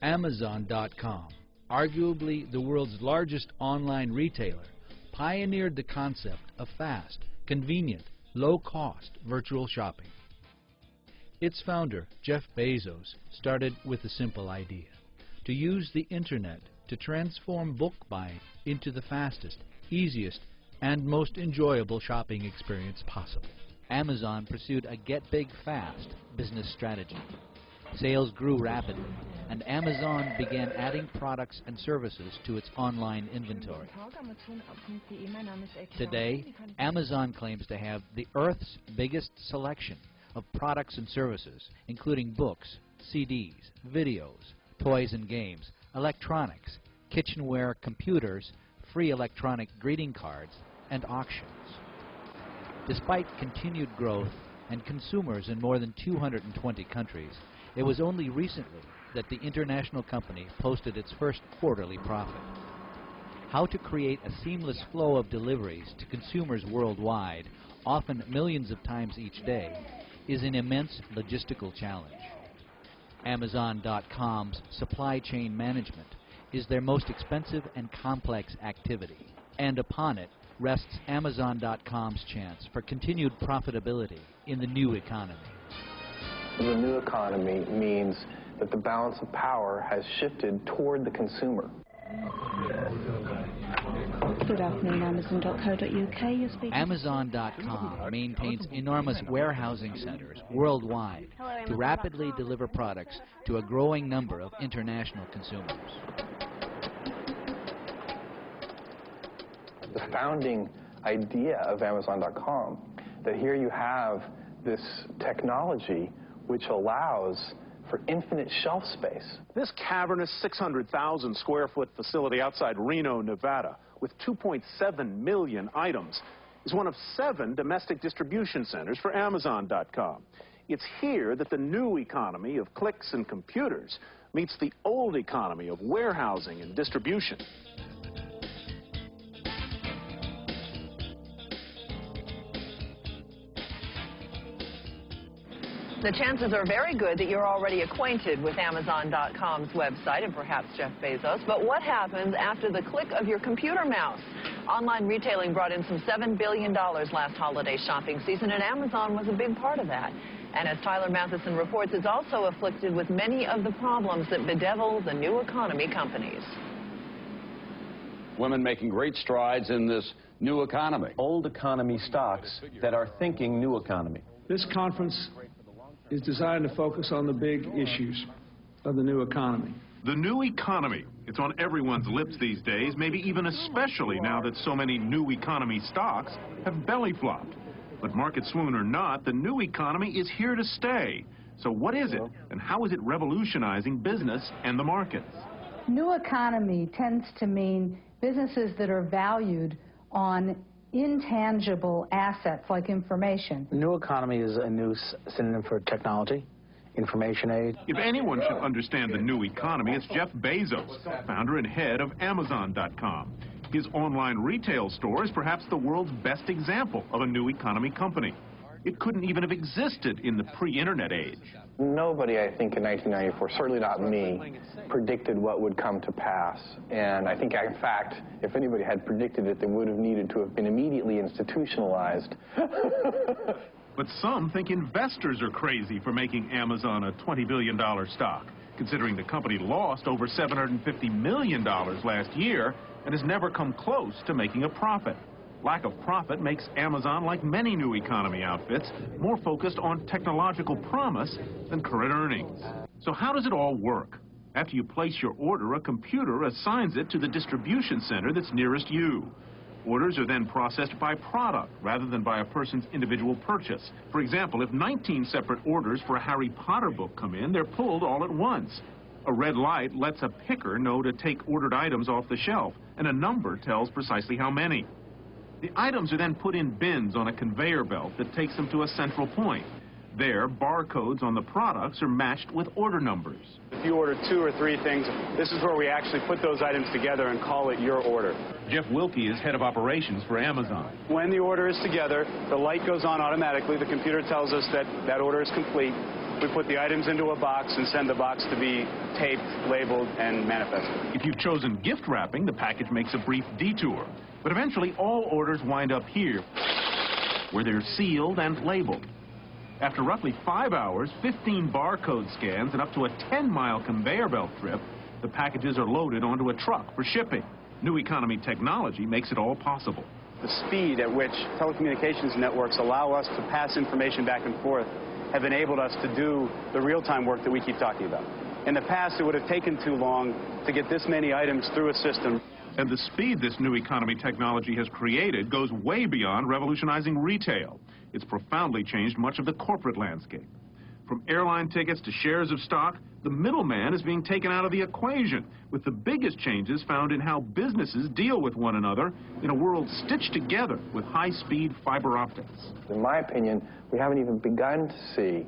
Amazon.com, arguably the world's largest online retailer, pioneered the concept of fast, convenient, low-cost virtual shopping. Its founder, Jeff Bezos, started with a simple idea: to use the Internet to transform book buying into the fastest, easiest, and most enjoyable shopping experience possible. Amazon pursued a get big fast business strategy. Sales grew rapidly, and Amazon began adding products and services to its online inventory. Today, Amazon claims to have the Earth's biggest selection of products and services, including books, CDs, videos, toys and games, electronics, kitchenware, computers, free electronic greeting cards, and auctions. Despite continued growth and consumers in more than 220 countries, it was only recently that the international company posted its first quarterly profit. How to create a seamless flow of deliveries to consumers worldwide, often millions of times each day, is an immense logistical challenge. Amazon.com's supply chain management is their most expensive and complex activity, and upon it rests Amazon.com's chance for continued profitability in the new economy. The new economy means that the balance of power has shifted toward the consumer. Good afternoon, Amazon.co.uk. Amazon.com maintains enormous warehousing centers worldwide to rapidly deliver products to a growing number of international consumers. The founding idea of Amazon.com, that here you have this technology which allows for infinite shelf space. This cavernous 600,000 square foot facility outside Reno, Nevada, with 2.7 million items, is one of 7 domestic distribution centers for Amazon.com. It's here that the new economy of clicks and computers meets the old economy of warehousing and distribution. The chances are very good that you're already acquainted with Amazon.com's website and perhaps Jeff Bezos. But what happens after the click of your computer mouse? Online retailing brought in some $7 billion last holiday shopping season, and Amazon was a big part of that. And as Tyler Matheson reports, it's also afflicted with many of the problems that bedevil the new economy companies. Women making great strides in this new economy. Old economy stocks that are thinking new economy. This conference is designed to focus on the big issues of the new economy. The new economy. It's on everyone's lips these days, maybe even especially now that so many new economy stocks have belly flopped. But market swoon or not, the new economy is here to stay. So what is it, and how is it revolutionizing business and the markets? New economy tends to mean businesses that are valued on intangible assets like information. The new economy is a new synonym for technology, information age. If anyone should understand the new economy, it's Jeff Bezos, founder and head of Amazon.com. His online retail store is perhaps the world's best example of a new economy company. It couldn't even have existed in the pre-internet age. Nobody, I think, in 1994, certainly not me, predicted what would come to pass. And I think, in fact, if anybody had predicted it, they would have needed to have been immediately institutionalized. But some think investors are crazy for making Amazon a $20 billion stock, considering the company lost over $750 million last year and has never come close to making a profit. Lack of profit makes Amazon, like many new economy outfits, more focused on technological promise than current earnings. So how does it all work? After you place your order, a computer assigns it to the distribution center that's nearest you. Orders are then processed by product rather than by a person's individual purchase. For example, if 19 separate orders for a Harry Potter book come in, they're pulled all at once. A red light lets a picker know to take ordered items off the shelf, and a number tells precisely how many. The items are then put in bins on a conveyor belt that takes them to a central point. There, barcodes on the products are matched with order numbers. If you order 2 or 3 things, this is where we actually put those items together and call it your order. Jeff Wilkie is head of operations for Amazon. When the order is together, the light goes on automatically. The computer tells us that that order is complete. We put the items into a box and send the box to be taped, labeled, and manifested. If you've chosen gift wrapping, the package makes a brief detour. But eventually, all orders wind up here, where they're sealed and labeled. After roughly 5 hours, 15 barcode scans, and up to a 10-mile conveyor belt trip, the packages are loaded onto a truck for shipping. New economy technology makes it all possible. The speed at which telecommunications networks allow us to pass information back and forth have enabled us to do the real-time work that we keep talking about. In the past, it would have taken too long to get this many items through a system. And the speed this new economy technology has created goes way beyond revolutionizing retail. It's profoundly changed much of the corporate landscape. From airline tickets to shares of stock, the middleman is being taken out of the equation, with the biggest changes found in how businesses deal with one another in a world stitched together with high-speed fiber optics. In my opinion, we haven't even begun to see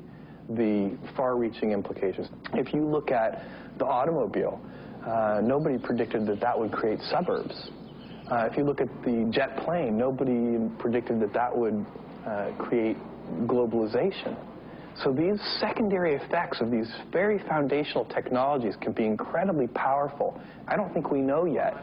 the far-reaching implications. If you look at the automobile, nobody predicted that that would create suburbs. If you look at the jet plane, nobody predicted that that would create globalization. So these secondary effects of these very foundational technologies can be incredibly powerful. I don't think we know yet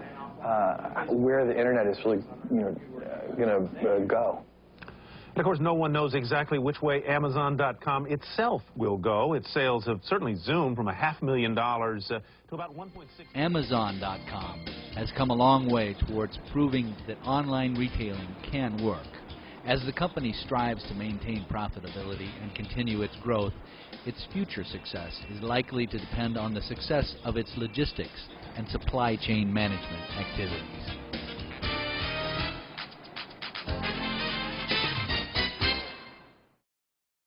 where the internet is really, going to go. And of course, no one knows exactly which way Amazon.com itself will go. Its sales have certainly zoomed from $500,000 to about 1.6. Amazon.com has come a long way towards proving that online retailing can work. As the company strives to maintain profitability and continue its growth, its future success is likely to depend on the success of its logistics and supply chain management activities.